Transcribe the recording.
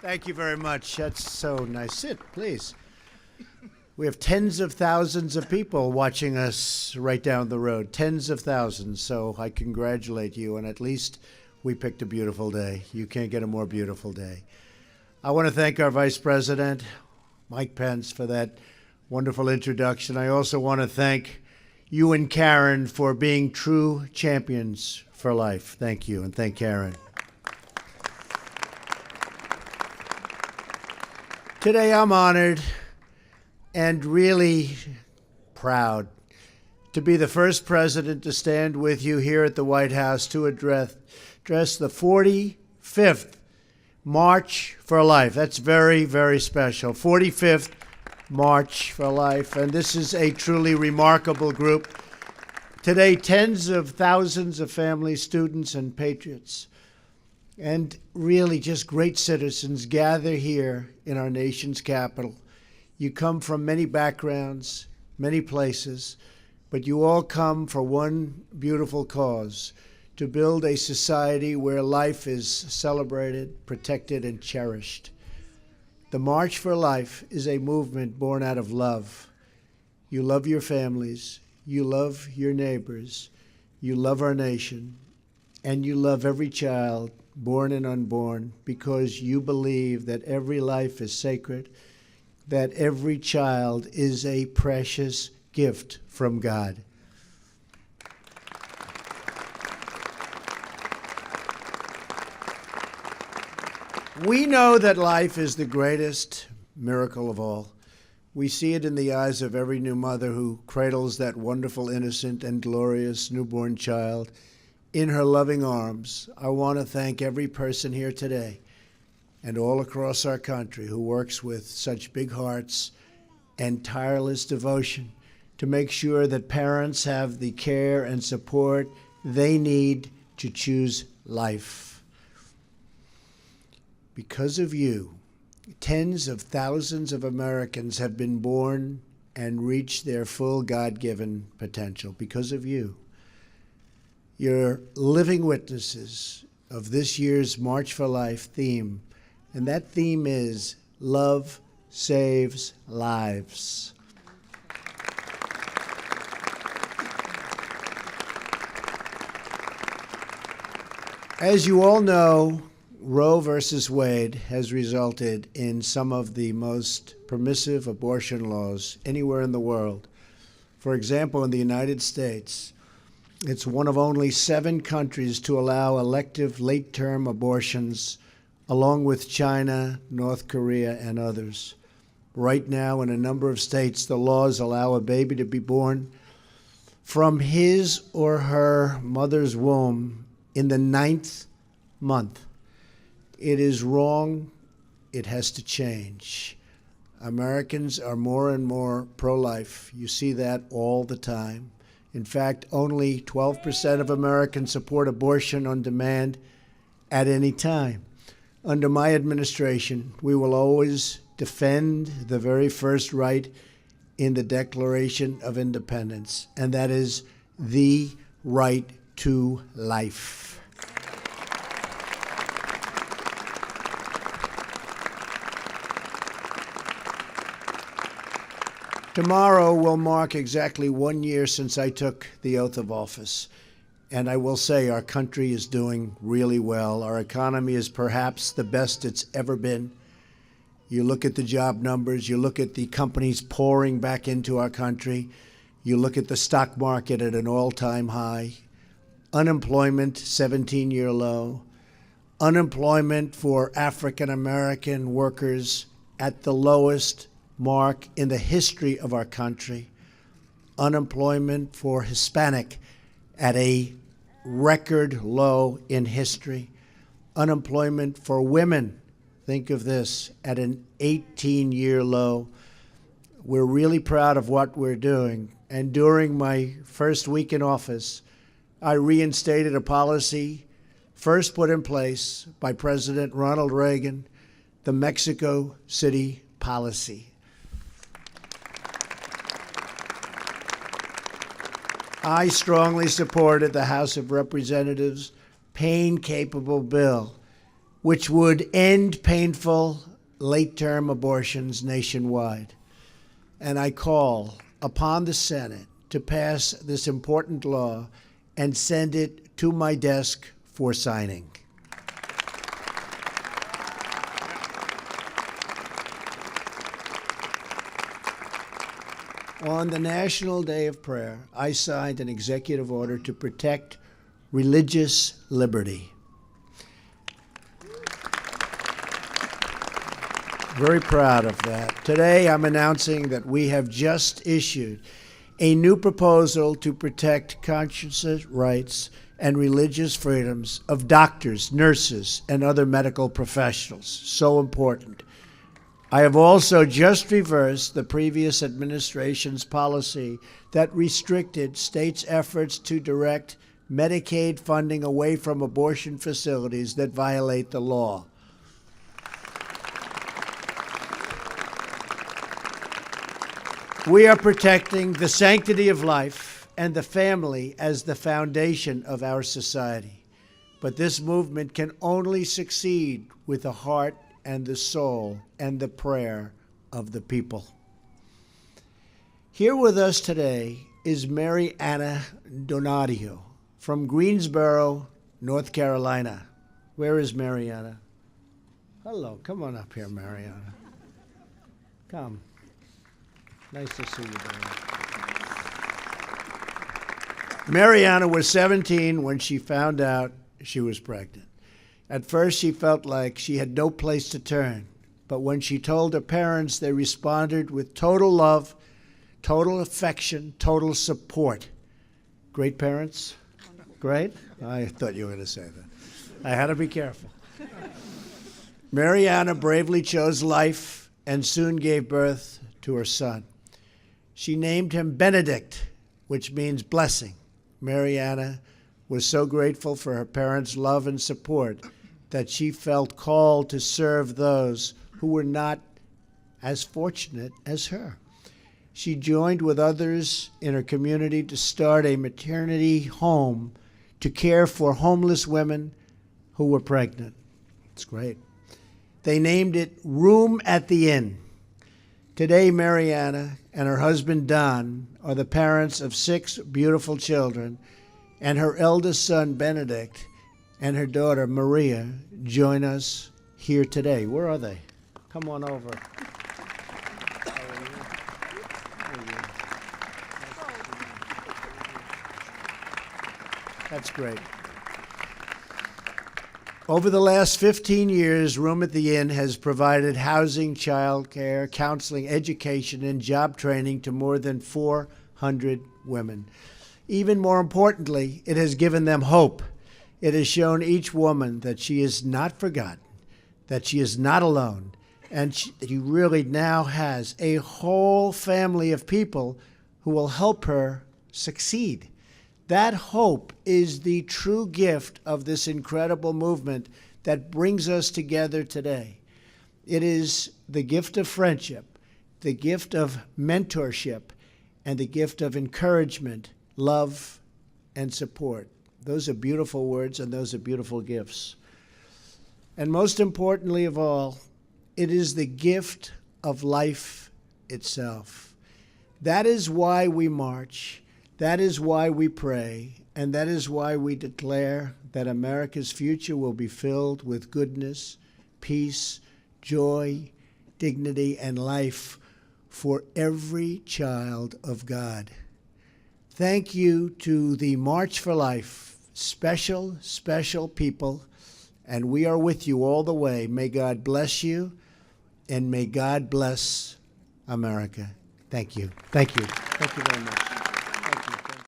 Thank you very much. That's so nice. Sit, please. We have tens of thousands of people watching us right down the road, tens of thousands. So I congratulate you, and at least we picked a beautiful day. You can't get a more beautiful day. I want to thank our Vice President, Mike Pence, for that wonderful introduction. I also want to thank you and Karen for being true champions for life. Thank you, and thank Karen. Today I'm honored and really proud to be the first president to stand with you here at the White House to address the 45th March for Life. That's very, very special. 45th March for Life, and this is a truly remarkable group. Today, tens of thousands of families, students, and patriots, and really just great citizens gather here in our nation's capital. You come from many backgrounds, many places, but you all come for one beautiful cause: to build a society where life is celebrated, protected, and cherished. The March for Life is a movement born out of love. You love your families, you love your neighbors, you love our nation, and you love every child, born and unborn, because you believe that every life is sacred, that every child is a precious gift from God. We know that life is the greatest miracle of all. We see it in the eyes of every new mother who cradles that wonderful, innocent, and glorious newborn child in her loving arms. I want to thank every person here today and all across our country who works with such big hearts and tireless devotion to make sure that parents have the care and support they need to choose life. Because of you, tens of thousands of Americans have been born and reached their full God-given potential. Because of you. You're living witnesses of this year's March for Life theme, and that theme is Love Saves Lives. As you all know, Roe versus Wade has resulted in some of the most permissive abortion laws anywhere in the world. For example, in the United States, it's one of only 7 countries to allow elective late-term abortions, along with China, North Korea, and others. Right now, in a number of states, the laws allow a baby to be born from his or her mother's womb in the 9th month. It is wrong. It has to change. Americans are more and more pro-life. You see that all the time. In fact, only 12% of Americans support abortion on demand at any time. Under my administration, we will always defend the very first right in the Declaration of Independence, and that is the right to life. Tomorrow will mark exactly 1 year since I took the oath of office. And I will say our country is doing really well. Our economy is perhaps the best it's ever been. You look at the job numbers, you look at the companies pouring back into our country, you look at the stock market at an all-time high, unemployment, 17-year low, unemployment for African-American workers at the lowest mark in the history of our country, unemployment for Hispanic at a record low in history, unemployment for women, think of this, at an 18-year low. We're really proud of what we're doing. And during my first week in office, I reinstated a policy first put in place by President Ronald Reagan, the Mexico City policy. I strongly supported the House of Representatives' pain-capable bill, which would end painful late-term abortions nationwide. And I call upon the Senate to pass this important law and send it to my desk for signing. On the National Day of Prayer, I signed an executive order to protect religious liberty. Very proud of that. Today, I'm announcing that we have just issued a new proposal to protect conscience rights and religious freedoms of doctors, nurses, and other medical professionals. So important. I have also just reversed the previous administration's policy that restricted states' efforts to direct Medicaid funding away from abortion facilities that violate the law. We are protecting the sanctity of life and the family as the foundation of our society. But this movement can only succeed with the heart and the soul and the prayer of the people. Here with us today is Mary Anna Donadio from Greensboro, North Carolina. Where is Mary Anna? Hello, come on up here, Mary Anna. Come. Nice to see you, baby. Mary Anna was 17 when she found out she was pregnant. At first, she felt like she had no place to turn. But when she told her parents, they responded with total love, total affection, total support. Great parents? Great? I thought you were going to say that. I had to be careful. Mary Anna bravely chose life and soon gave birth to her son. She named him Benedict, which means blessing. Mary Anna was so grateful for her parents' love and support that she felt called to serve those who were not as fortunate as her. She joined with others in her community to start a maternity home to care for homeless women who were pregnant. It's great. They named it Room at the Inn. Today, Mary Anna and her husband, Don, are the parents of 6 beautiful children, and her eldest son, Benedict, and her daughter, Maria, join us here today. Where are they? Come on over. That's great. Over the last 15 years, Room at the Inn has provided housing, child care, counseling, education, and job training to more than 400 women. Even more importantly, it has given them hope. It has shown each woman that she is not forgotten, that she is not alone, and she really now has a whole family of people who will help her succeed. That hope is the true gift of this incredible movement that brings us together today. It is the gift of friendship, the gift of mentorship, and the gift of encouragement, love, and support. Those are beautiful words, and those are beautiful gifts. And most importantly of all, it is the gift of life itself. That is why we march. That is why we pray, and that is why we declare that America's future will be filled with goodness, peace, joy, dignity, and life for every child of God. Thank you to the March for Life, special, special people, and we are with you all the way. May God bless you, and may God bless America. Thank you. Thank you. Thank you very much.